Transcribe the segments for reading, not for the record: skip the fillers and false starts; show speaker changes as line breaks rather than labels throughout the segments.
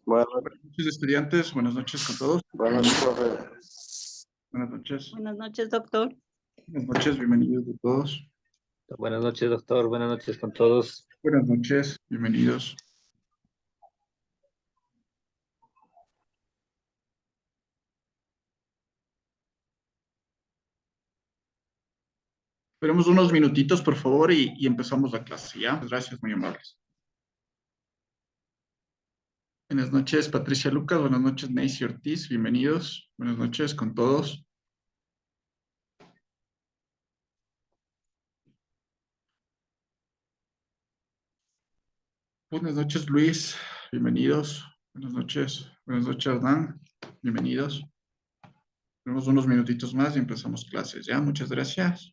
Buenas
noches, estudiantes. Buenas noches con todos.
Buenas noches, profe.
Buenas noches.
Buenas noches, doctor.
Buenas noches, bienvenidos a todos.
Buenas noches, doctor. Buenas noches con todos.
Buenas noches, bienvenidos. Esperemos unos minutitos, por favor, y empezamos la clase, ¿ya? Gracias, muy amables. Buenas noches, Patricia Lucas. Buenas noches, Neisy Ortiz. Bienvenidos. Buenas noches con todos. Buenas noches, Luis. Bienvenidos. Buenas noches. Buenas noches, Hernán. Bienvenidos. Tenemos unos minutitos más y empezamos clases, ¿ya? Muchas gracias.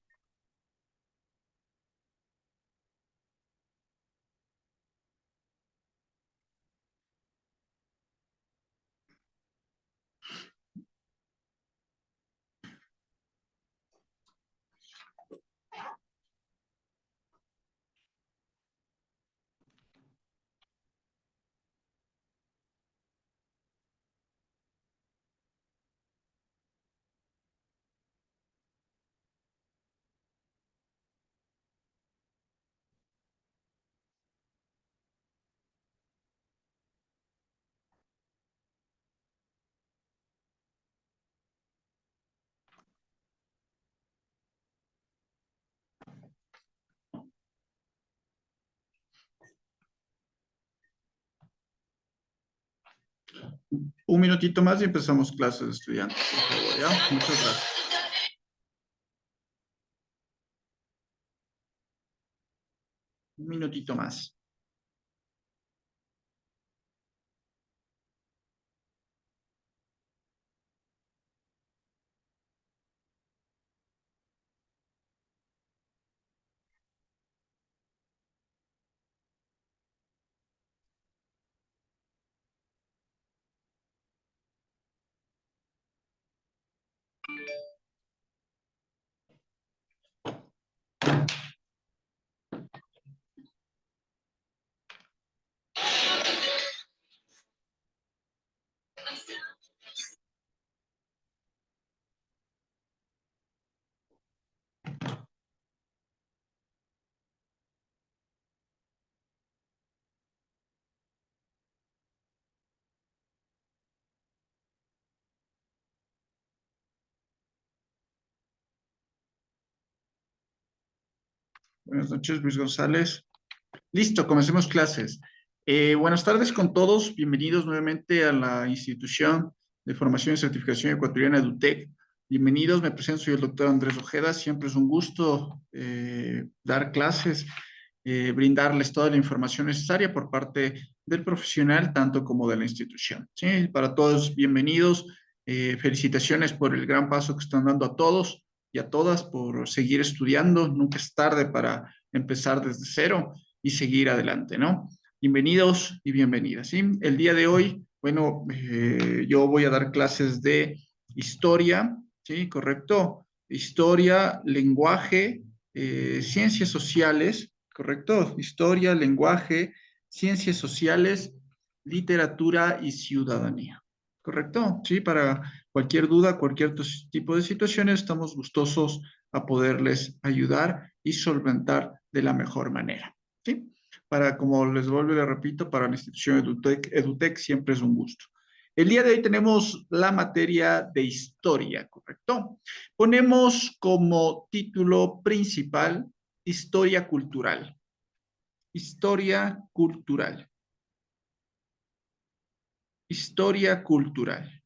Un minutito más y empezamos clases de estudiantes, por favor, ¿ya? Muchas gracias. Un minutito más. Buenas noches, Luis González. Listo, comencemos clases. Buenas tardes con todos. Bienvenidos nuevamente a la institución de formación y certificación ecuatoriana EduTech. Bienvenidos, me presento, soy el doctor Andrés Ojeda. Siempre es un gusto dar clases, brindarles toda la información necesaria por parte del profesional, tanto como de la institución. ¿Sí? Para todos, bienvenidos. Felicitaciones por el gran paso que están dando a todos y a todas por seguir estudiando. Nunca es tarde para empezar desde cero y seguir adelante, ¿no? Bienvenidos y bienvenidas, ¿sí? El día de hoy, bueno, yo voy a dar clases de historia, ¿sí? ¿Correcto? Historia, lenguaje, ciencias sociales, ¿correcto? Historia, lenguaje, ciencias sociales, literatura y ciudadanía. ¿Correcto? Sí, para cualquier duda, cualquier tipo de situaciones, estamos gustosos a poderles ayudar y solventar de la mejor manera. ¿Sí? Para, como les vuelvo y les repito, para la institución EduTech siempre es un gusto. El día de hoy tenemos la materia de historia, ¿correcto? Ponemos como título principal historia cultural. Historia cultural. Historia cultural.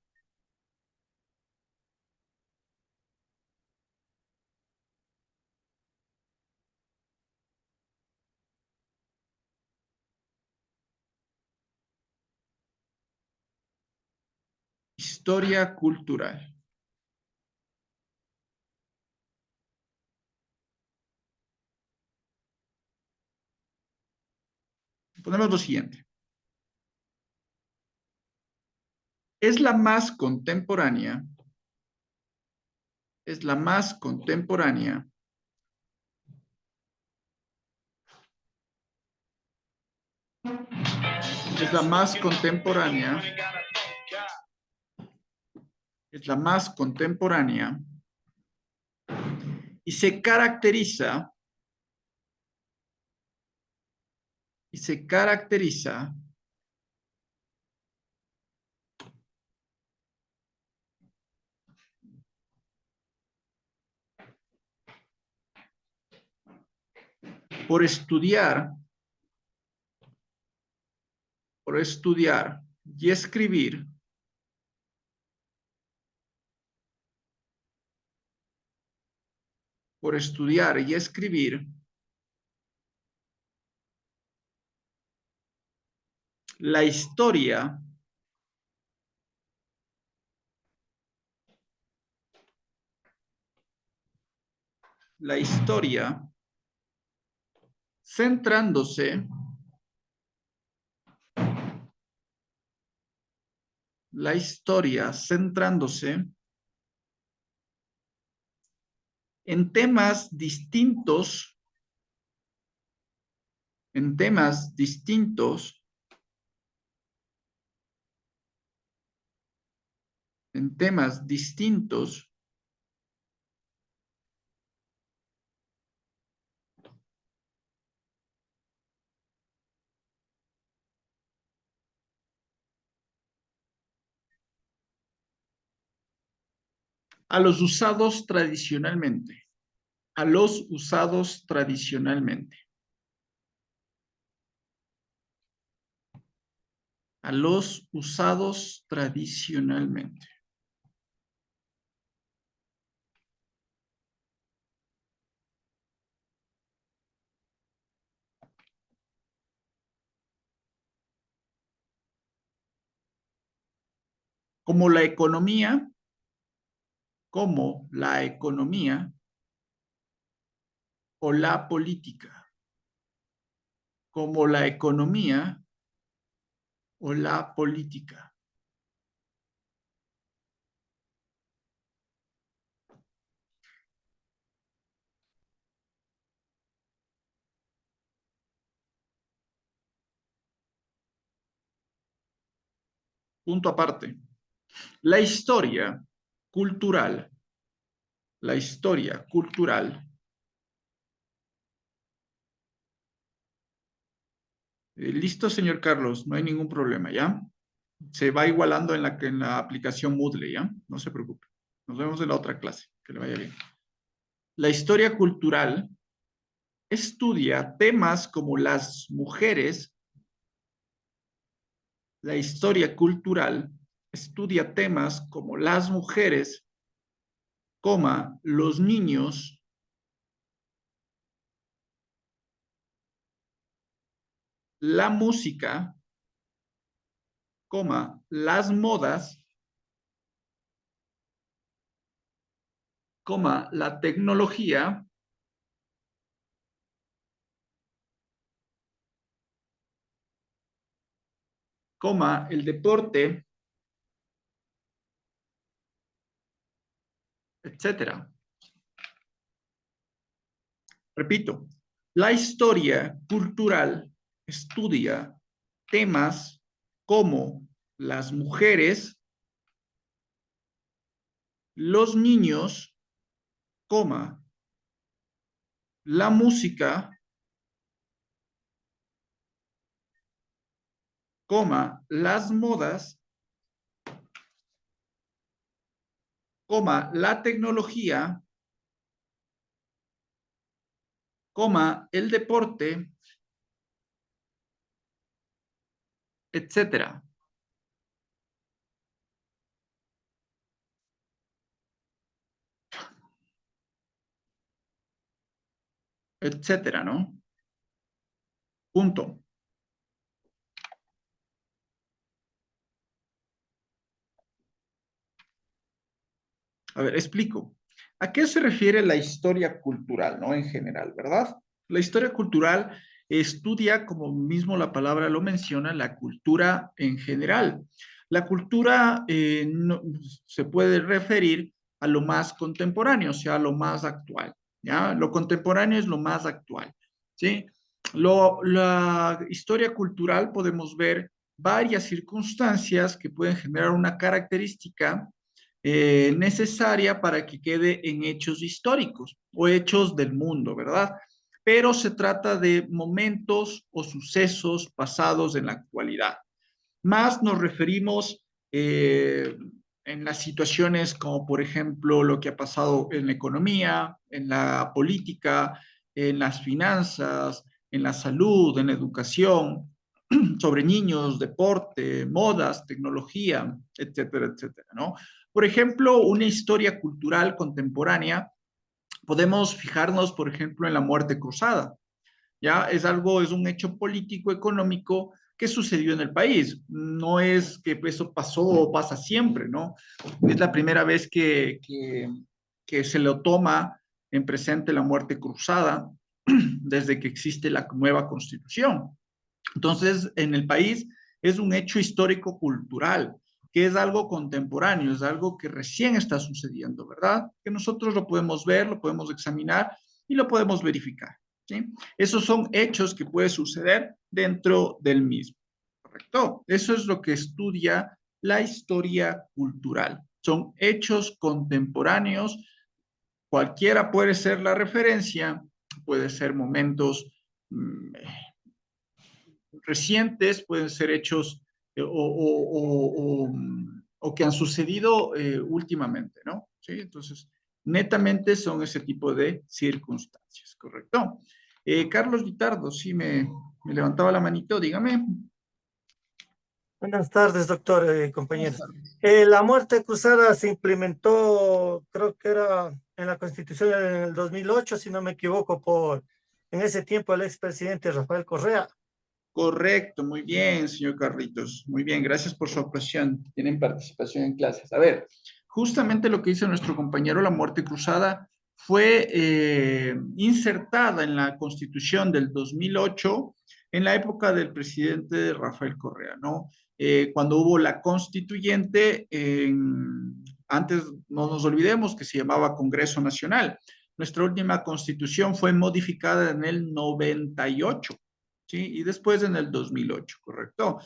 Historia cultural. Ponemos lo siguiente. Es la más contemporánea. Es la más contemporánea Es la más contemporánea. Es la más contemporánea. Y se caracteriza. Y se caracteriza por estudiar y escribir la historia centrándose en temas distintos, en temas distintos, en temas distintos a los usados tradicionalmente, a los usados tradicionalmente, a los usados tradicionalmente. Como la economía, o la política, como la economía o la política. Punto aparte. La historia cultural, la historia cultural, listo, señor Carlos, no hay ningún problema, ¿ya? Se va igualando en la aplicación Moodle, ¿ya? No se preocupe. Nos vemos en la otra clase. Que le vaya bien. La historia cultural estudia temas como las mujeres. La historia cultural estudia temas como las mujeres, los niños, la música, las modas, la tecnología, el deporte, etcétera. Repito, la historia cultural estudia temas como las mujeres, los niños, la música, las modas, la tecnología, el deporte, etcétera. Etcétera, ¿no? Punto. A ver, explico. ¿A qué se refiere la historia cultural, no? En general, ¿verdad? La historia cultural estudia, como mismo la palabra lo menciona, la cultura en general. La cultura se puede referir a lo más contemporáneo, o sea, a lo más actual, ¿ya? Lo contemporáneo es lo más actual, ¿sí? La historia cultural podemos ver varias circunstancias que pueden generar una característica necesaria para que quede en hechos históricos o hechos del mundo, ¿verdad? Pero se trata de momentos o sucesos pasados en la actualidad. Más nos referimos en las situaciones como, por ejemplo, lo que ha pasado en la economía, en la política, en las finanzas, en la salud, en la educación, sobre niños, deporte, modas, tecnología, etcétera, etcétera, ¿no? Por ejemplo, una historia cultural contemporánea, podemos fijarnos, por ejemplo, en la muerte cruzada. ¿Ya? Es un hecho político, económico que sucedió en el país. No es que eso pasó o pasa siempre, ¿no? Es la primera vez que se lo toma en presente la muerte cruzada desde que existe la nueva constitución. Entonces, en el país es un hecho histórico-cultural, que es algo contemporáneo, es algo que recién está sucediendo, ¿verdad? Que nosotros lo podemos ver, lo podemos examinar y lo podemos verificar, ¿sí? Esos son hechos que pueden suceder dentro del mismo, ¿correcto? Eso es lo que estudia la historia cultural. Son hechos contemporáneos, cualquiera puede ser la referencia, puede ser momentos recientes, pueden ser hechos o que han sucedido últimamente, ¿no? ¿Sí? Entonces, netamente son ese tipo de circunstancias, ¿correcto? Carlos Guitardo, sí me levantaba la manito, dígame.
Buenas tardes, doctor,
Buenas
compañeros.
tardes.
La muerte cruzada se implementó, creo que era en la Constitución en el 2008, si no me equivoco, en ese tiempo el expresidente Rafael Correa.
Correcto, muy bien, señor Carlitos. Muy bien, gracias por su apreciación. Tienen participación en clases. A ver, justamente lo que dice nuestro compañero, la muerte cruzada fue insertada en la Constitución del 2008 en la época del presidente Rafael Correa, ¿no? Cuando hubo la constituyente, antes no nos olvidemos que se llamaba Congreso Nacional. Nuestra última constitución fue modificada en el 98. ¿Sí? Y después en el 2008, ¿correcto?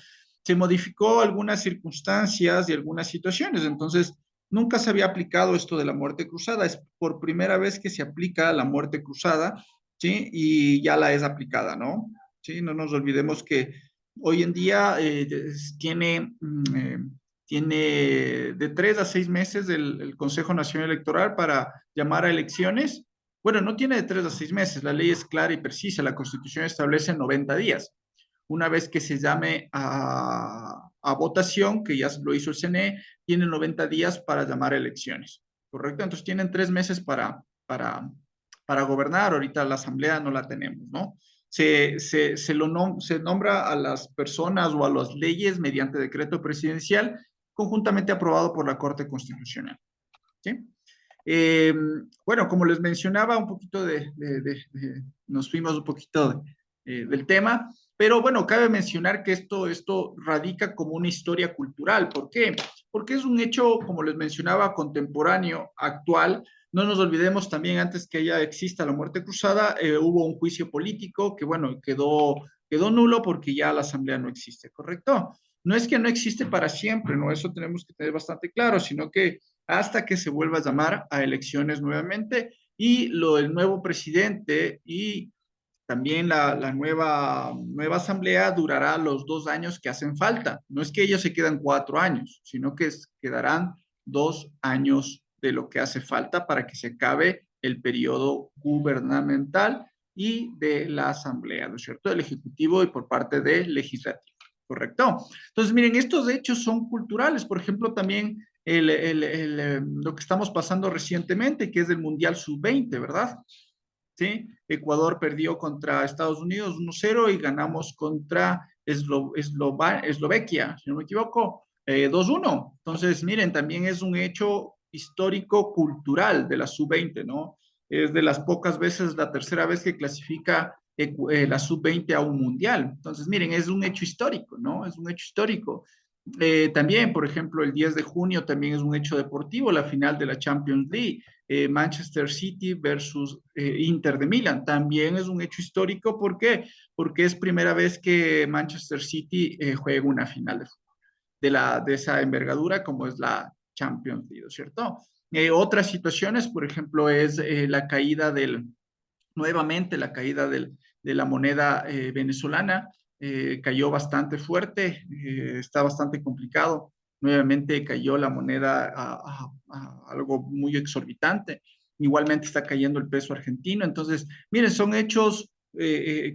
Se modificó algunas circunstancias y algunas situaciones, entonces nunca se había aplicado esto de la muerte cruzada, es por primera vez que se aplica la muerte cruzada, ¿sí? Y ya la es aplicada, ¿no? ¿Sí? No nos olvidemos que hoy en día tiene de 3 a 6 meses el Consejo Nacional Electoral para llamar a elecciones. Bueno, no tiene de 3 a 6 meses, la ley es clara y precisa, la Constitución establece 90 días. Una vez que se llame a votación, que ya lo hizo el CNE, tienen 90 días para llamar a elecciones, ¿correcto? Entonces tienen 3 meses para gobernar, ahorita la asamblea no la tenemos, ¿no? Se nombra a las personas o a las leyes mediante decreto presidencial conjuntamente aprobado por la Corte Constitucional, ¿sí? Bueno, como les mencionaba, un poquito nos fuimos un poquito del tema, pero bueno, cabe mencionar que esto radica como una historia cultural. ¿Por qué? Porque es un hecho, como les mencionaba, contemporáneo, actual. No nos olvidemos también, antes que ya exista la muerte cruzada, hubo un juicio político que, bueno, quedó nulo porque ya la asamblea no existe, ¿correcto? No es que no existe para siempre, ¿no? Eso tenemos que tener bastante claro, sino que hasta que se vuelva a llamar a elecciones nuevamente y el nuevo presidente y también la nueva asamblea durará los 2 años que hacen falta. No es que ellos se quedan 4 años, sino que quedarán 2 años de lo que hace falta para que se acabe el periodo gubernamental y de la asamblea, ¿no es cierto? Del ejecutivo y por parte del legislativo, ¿correcto? Entonces, miren, estos hechos son culturales. Por ejemplo, también lo que estamos pasando recientemente, que es el Mundial Sub-20, ¿verdad? ¿Sí? Ecuador perdió contra Estados Unidos 1-0 y ganamos contra Eslovaquia, si no me equivoco, 2-1. Entonces, miren, también es un hecho histórico cultural de la Sub-20, ¿no? Es de las pocas veces, la tercera vez que clasifica la Sub-20 a un mundial. Entonces, miren, es un hecho histórico, ¿no? Es un hecho histórico. También, por ejemplo, el 10 de junio también es un hecho deportivo, la final de la Champions League. Manchester City versus Inter de Milán. También es un hecho histórico. ¿Por qué? Porque es primera vez que Manchester City juega una final de fútbol de esa envergadura como es la Champions League, ¿cierto? Otras situaciones, por ejemplo, es la caída nuevamente la caída de la moneda venezolana, cayó bastante fuerte, está bastante complicado. Nuevamente cayó la moneda a algo muy exorbitante. Igualmente está cayendo el peso argentino. Entonces, miren, son hechos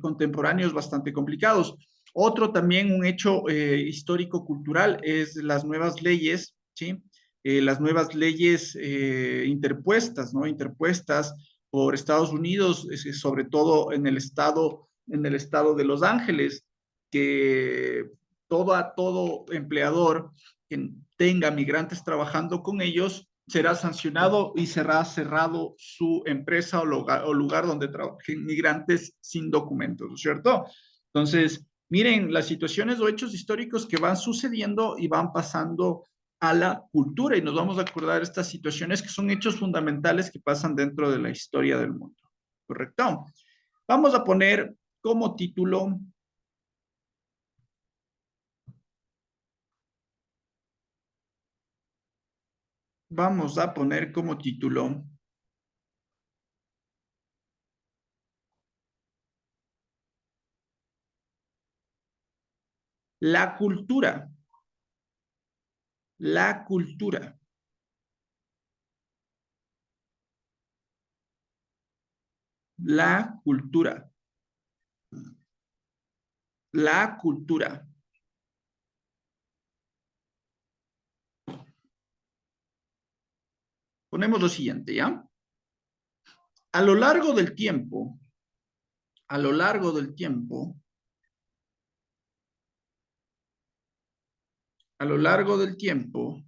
contemporáneos bastante complicados. Otro también, un hecho histórico-cultural, es las nuevas leyes, ¿sí? Las nuevas leyes interpuestas, ¿no? Interpuestas por Estados Unidos, sobre todo en el estado de Los Ángeles, que todo empleador que tenga migrantes trabajando con ellos será sancionado y será cerrado su empresa o lugar donde trabajen migrantes sin documentos, ¿cierto? Entonces, miren las situaciones o hechos históricos que van sucediendo y van pasando a la cultura y nos vamos a acordar de estas situaciones que son hechos fundamentales que pasan dentro de la historia del mundo. ¿Correcto? Vamos a poner como título vamos a poner como título la cultura, la cultura, la cultura, la cultura. Ponemos lo siguiente, ¿ya? A lo largo del tiempo, a lo largo del tiempo, a lo largo del tiempo,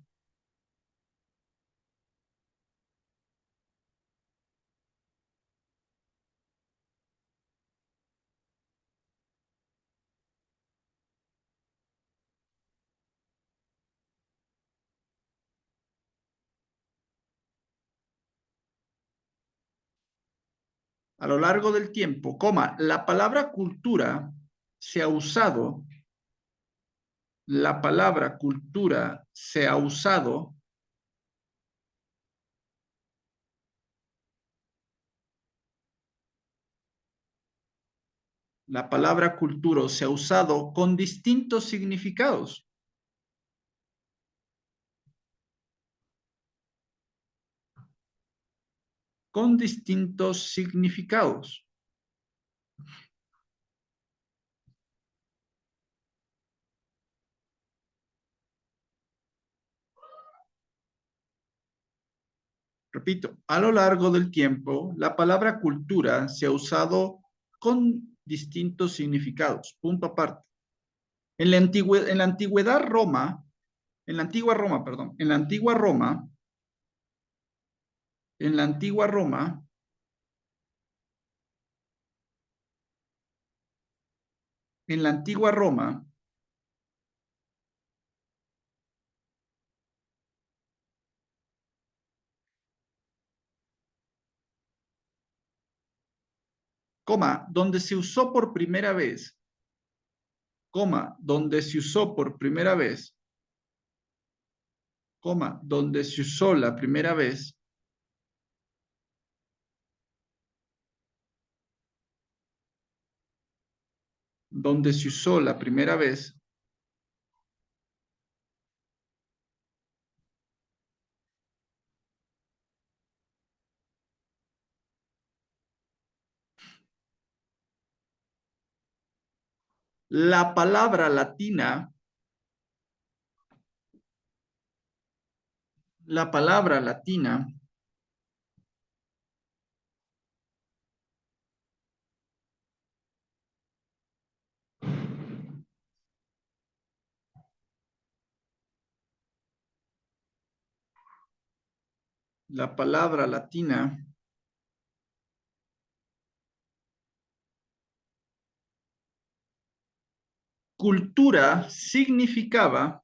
a lo largo del tiempo, coma, la palabra cultura se ha usado, la palabra cultura se ha usado la palabra cultura se ha usado con distintos significados. Con distintos significados. Repito, a lo largo del tiempo, la palabra cultura se ha usado con distintos significados. Punto aparte. En la antigüedad Roma, en la antigua Roma, perdón, en la antigua Roma, en la antigua Roma, en la antigua Roma, coma, donde se usó por primera vez, coma, donde se usó por primera vez, coma, donde se usó la primera vez, donde se usó la primera vez, la palabra latina, la palabra latina, la palabra latina, cultura significaba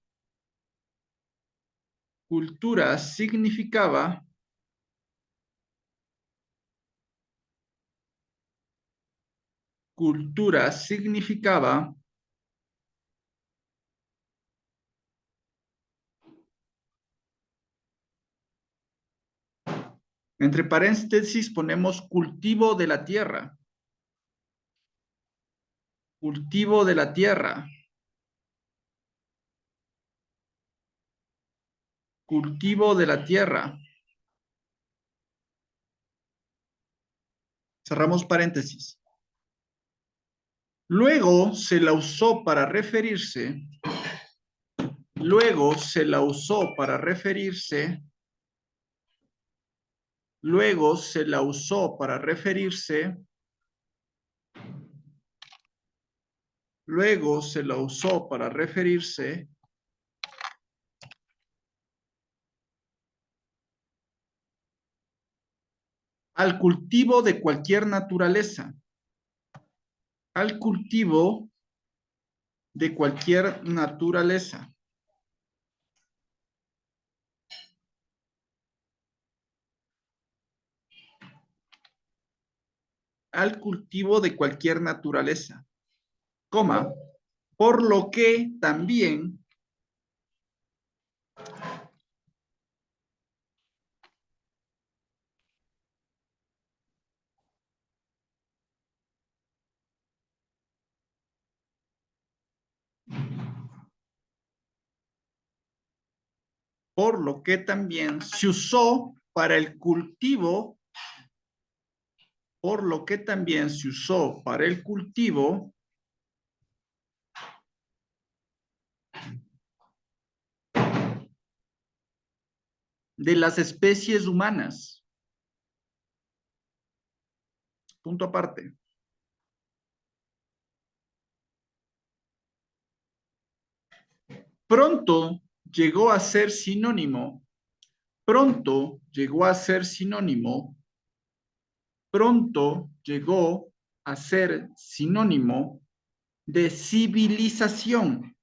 cultura significaba entre paréntesis ponemos cultivo de la tierra. Cultivo de la tierra. Cultivo de la tierra. Cerramos paréntesis. Luego se la usó para referirse. Luego se la usó para referirse. Luego se la usó para referirse. Luego se la usó para referirse al cultivo de cualquier naturaleza. Al cultivo de cualquier naturaleza. Al cultivo de cualquier naturaleza, coma, por lo que también se usó para el cultivo, por lo que también se usó para el cultivo de las especies humanas. Punto aparte. Pronto llegó a ser sinónimo. Pronto llegó a ser sinónimo. Pronto llegó a ser sinónimo de civilización.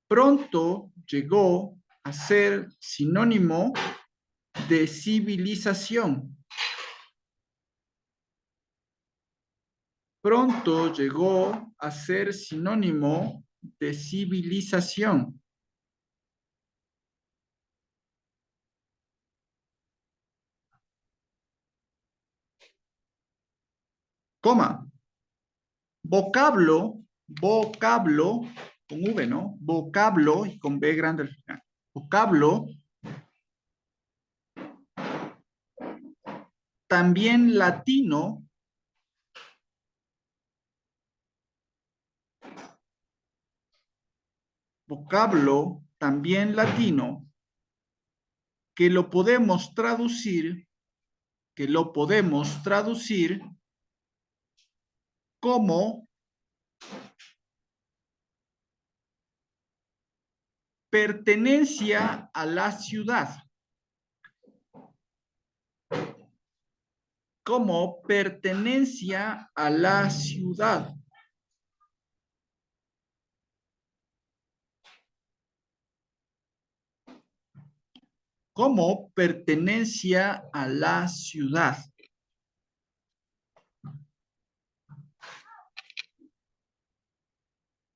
Pronto llegó a ser sinónimo de civilización. Pronto llegó a ser sinónimo de civilización. Coma. Vocablo, vocablo, con V, ¿no? Vocablo y con B grande al final. Vocablo, también latino, vocablo, también latino, que lo podemos traducir, como pertenencia a la ciudad. Como pertenencia a la ciudad. Como pertenencia a la ciudad.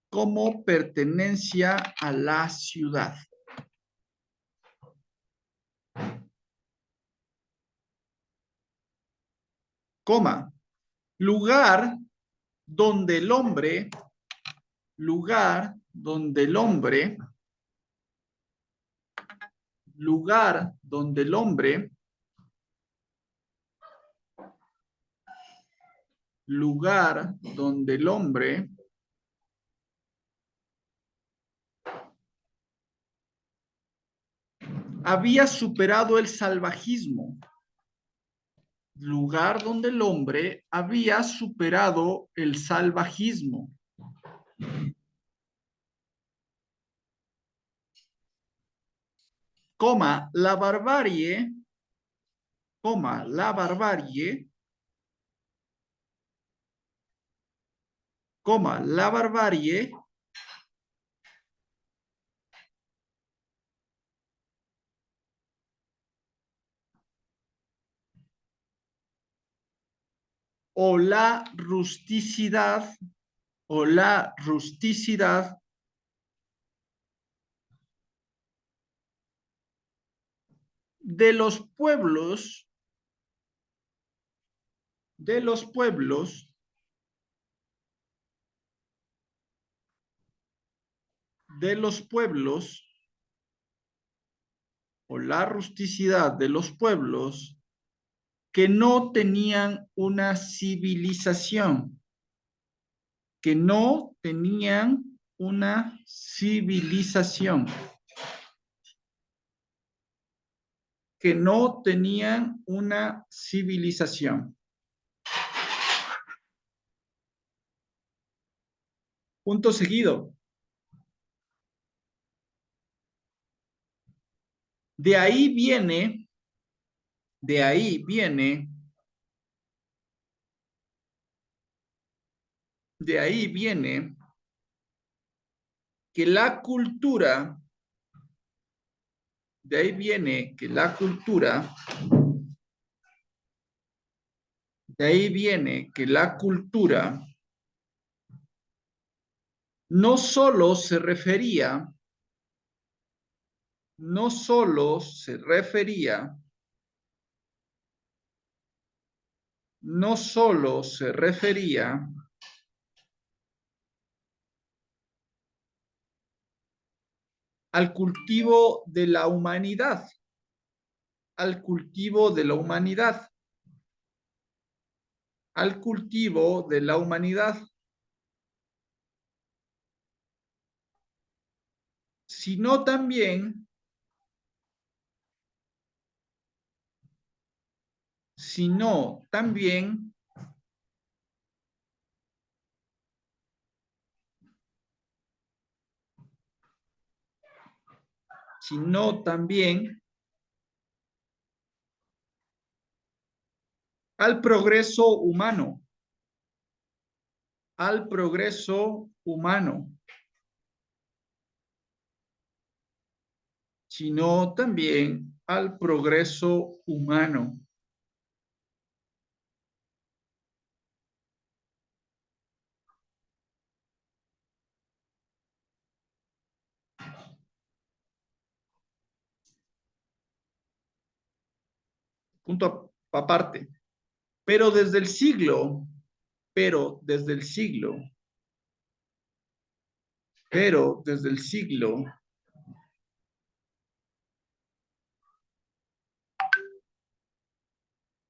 Como pertenencia a la ciudad. Coma, lugar donde el hombre, lugar donde el hombre, lugar donde el hombre, lugar donde el hombre había superado el salvajismo. Lugar donde el hombre había superado el salvajismo. Coma, la barbarie, coma, la barbarie, coma, la barbarie, o la rusticidad o la rusticidad de los pueblos o la rusticidad de los pueblos que no tenían una civilización, que no tenían una civilización, que no tenían una civilización. Punto seguido. De ahí viene que la cultura, de ahí viene que la cultura, de ahí viene que la cultura no solo se refería, no solo se refería, no solo se refería al cultivo de la humanidad, al cultivo de la humanidad, al cultivo de la humanidad, sino también, sino también sino también al progreso humano, al progreso humano, sino también al progreso humano. Punto aparte. Pero desde el siglo, pero desde el siglo, pero desde el siglo,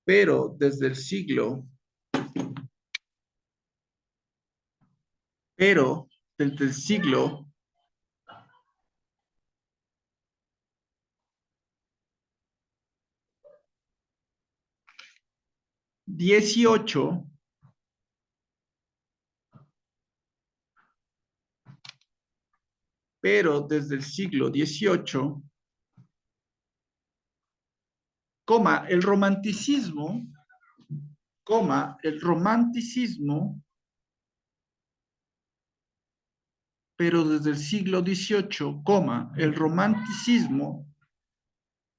pero desde el siglo, pero desde el siglo XVIII, pero desde el siglo XVIII, coma, el romanticismo, pero desde el siglo XVIII, el romanticismo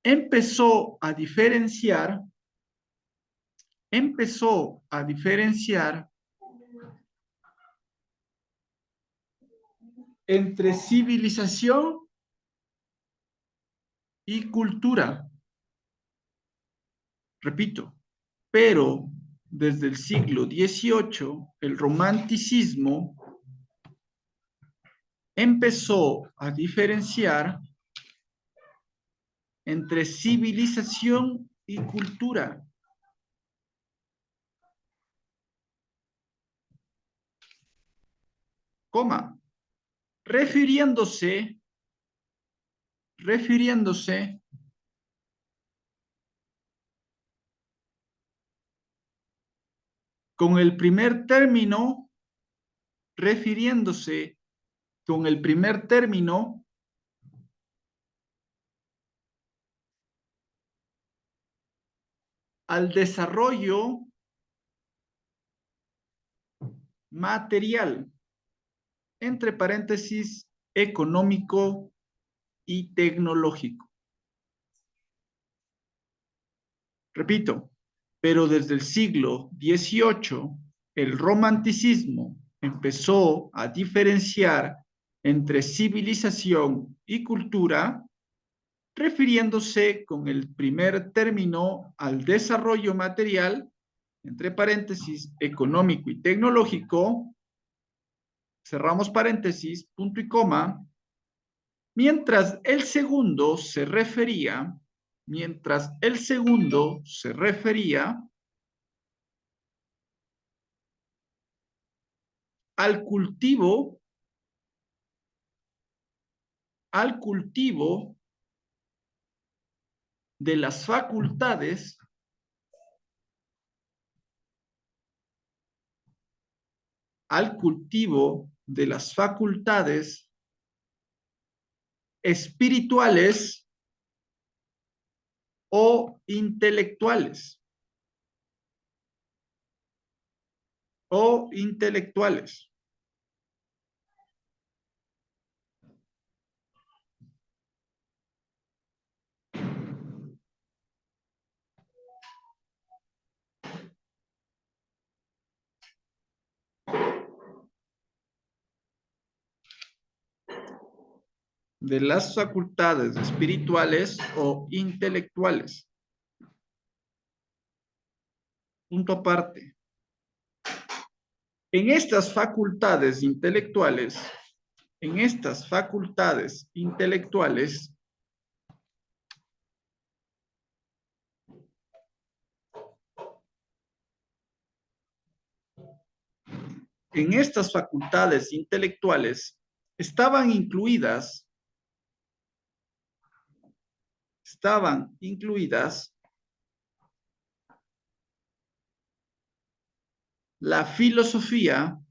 empezó a diferenciar entre civilización y cultura. Repito, pero desde el siglo XVIII, el romanticismo empezó a diferenciar entre civilización y cultura. Coma, refiriéndose con el primer término, refiriéndose con el primer término al desarrollo material, entre paréntesis, económico y tecnológico. Repito, pero desde el siglo XVIII, el romanticismo empezó a diferenciar entre civilización y cultura, refiriéndose con el primer término al desarrollo material, entre paréntesis, económico y tecnológico, cerramos paréntesis, punto y coma, mientras el segundo se refería al cultivo de las facultades espirituales o intelectuales. De las facultades espirituales o intelectuales. Punto aparte. En estas facultades intelectuales, estaban incluidas la filosofía,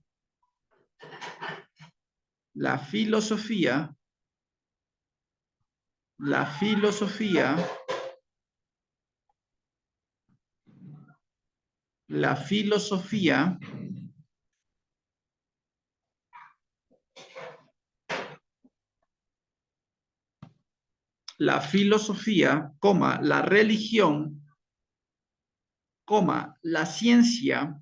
la coma, la religión, coma, la ciencia,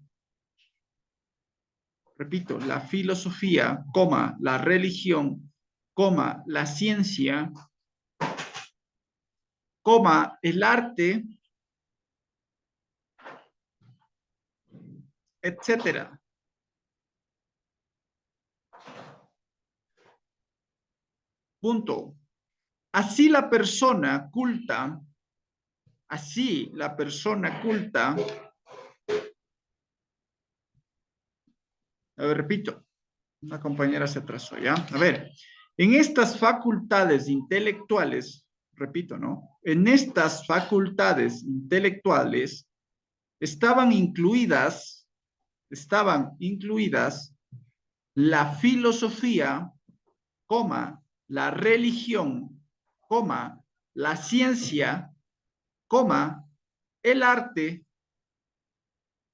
repito, la filosofía, coma, la religión, coma, la ciencia, coma, el arte, etcétera. Punto. Así la persona culta, a ver, repito, una compañera se atrasó, ¿ya? A ver, en estas facultades intelectuales, repito, ¿no? En estas facultades intelectuales estaban incluidas la filosofía, coma, la religión, coma, la ciencia, coma, el arte,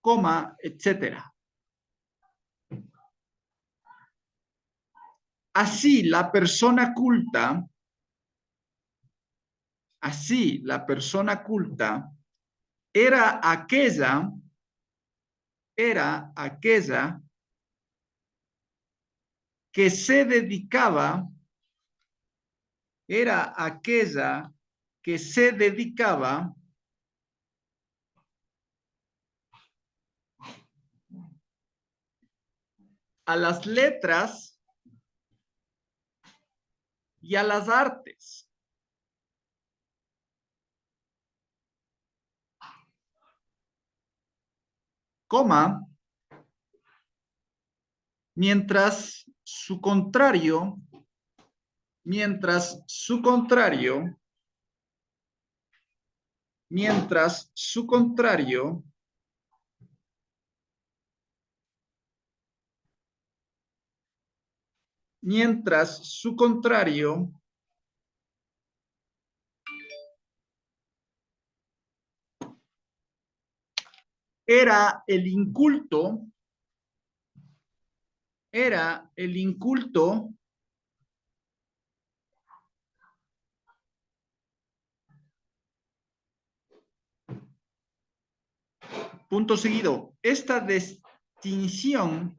coma, etcétera. Así la persona culta era aquella que se dedicaba a las letras y a las artes. Coma, mientras su contrario era el inculto, punto seguido, esta distinción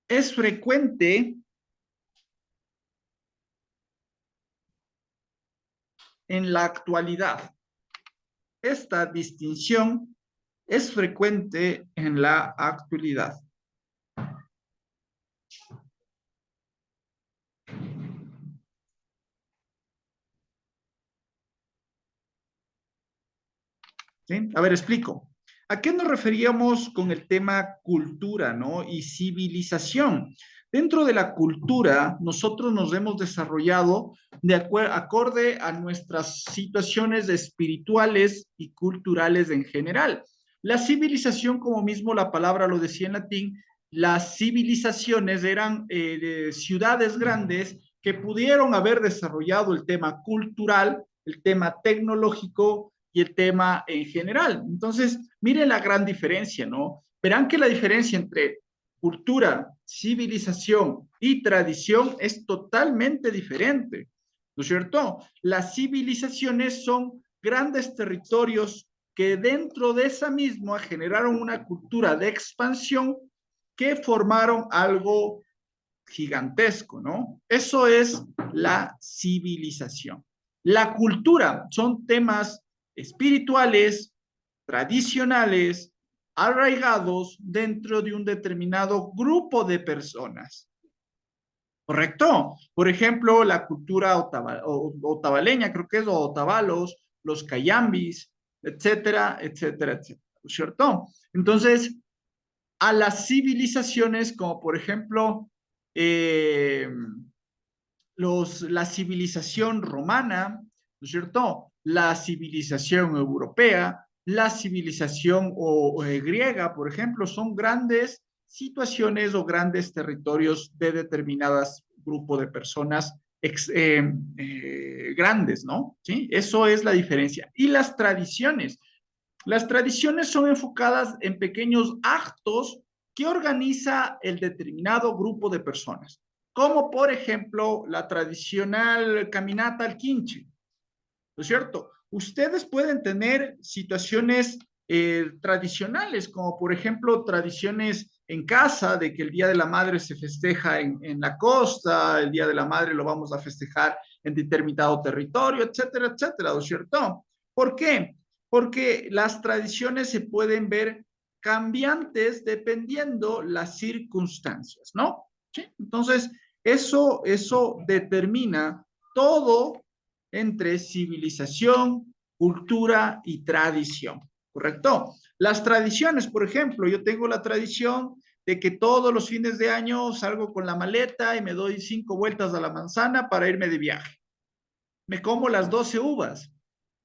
es frecuente en la actualidad. Esta distinción es frecuente en la actualidad. ¿Sí? A ver, explico. ¿A qué nos referíamos con el tema cultura, ¿no? Y civilización? Dentro de la cultura, nosotros nos hemos desarrollado acorde a nuestras situaciones espirituales y culturales en general. La civilización, como mismo la palabra lo decía en latín, las civilizaciones eran ciudades grandes que pudieron haber desarrollado el tema cultural, el tema tecnológico y el tema en general. Entonces, miren la gran diferencia, ¿no? Verán que la diferencia entre cultura, civilización y tradición es totalmente diferente, ¿no es cierto? Las civilizaciones son grandes territorios que dentro de esa misma generaron una cultura de expansión que formaron algo gigantesco, ¿no? Eso es la civilización. La cultura son temas espirituales, tradicionales, arraigados dentro de un determinado grupo de personas. ¿Correcto? Por ejemplo, la cultura otavaleña, creo que es, o otavalos, los cayambis, etcétera, etcétera, etcétera, ¿cierto? Entonces, a las civilizaciones, como por ejemplo, la civilización romana, ¿no es cierto? La civilización europea, la civilización griega, por ejemplo, son grandes situaciones o grandes territorios de determinadas grupos de personas grandes, ¿no? ¿Sí? Eso es la diferencia. Y las tradiciones son enfocadas en pequeños actos que organiza el determinado grupo de personas, como por ejemplo la tradicional caminata al quinche, ¿no es cierto? Ustedes pueden tener situaciones tradicionales, como por ejemplo tradiciones en casa, de que el Día de la Madre se festeja en la costa, el Día de la Madre lo vamos a festejar en determinado territorio, etcétera, etcétera, ¿no es cierto? ¿Por qué? Porque las tradiciones se pueden ver cambiantes dependiendo las circunstancias, ¿no? ¿Sí? Entonces, eso determina todo entre civilización, cultura y tradición, ¿correcto? Las tradiciones, por ejemplo, yo tengo la tradición de que todos los fines de año salgo con la maleta y me doy 5 vueltas a la manzana para irme de viaje. Me como las 12 uvas,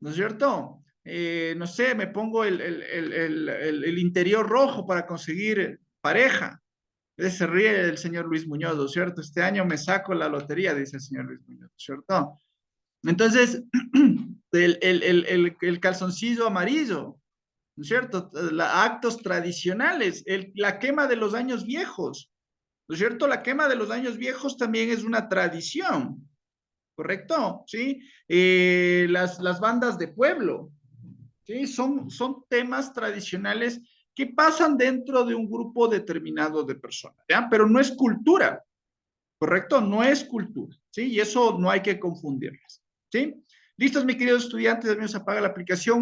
¿no es cierto? No sé, me pongo el interior rojo para conseguir pareja. Se ríe el señor Luis Muñoz, ¿no es cierto? Este año me saco la lotería, dice el señor Luis Muñoz, ¿no es cierto? Entonces, el calzoncillo amarillo, ¿no es cierto? Actos tradicionales, la quema de los años viejos, ¿no es cierto? La quema de los años viejos también es una tradición, ¿correcto? ¿Sí? Las bandas de pueblo, ¿sí? Son temas tradicionales que pasan dentro de un grupo determinado de personas, ¿ya? Pero no es cultura, ¿correcto? No es cultura, ¿sí? Y eso no hay que confundirlas, ¿sí? Listos, mis queridos estudiantes, al menos apaga la aplicación.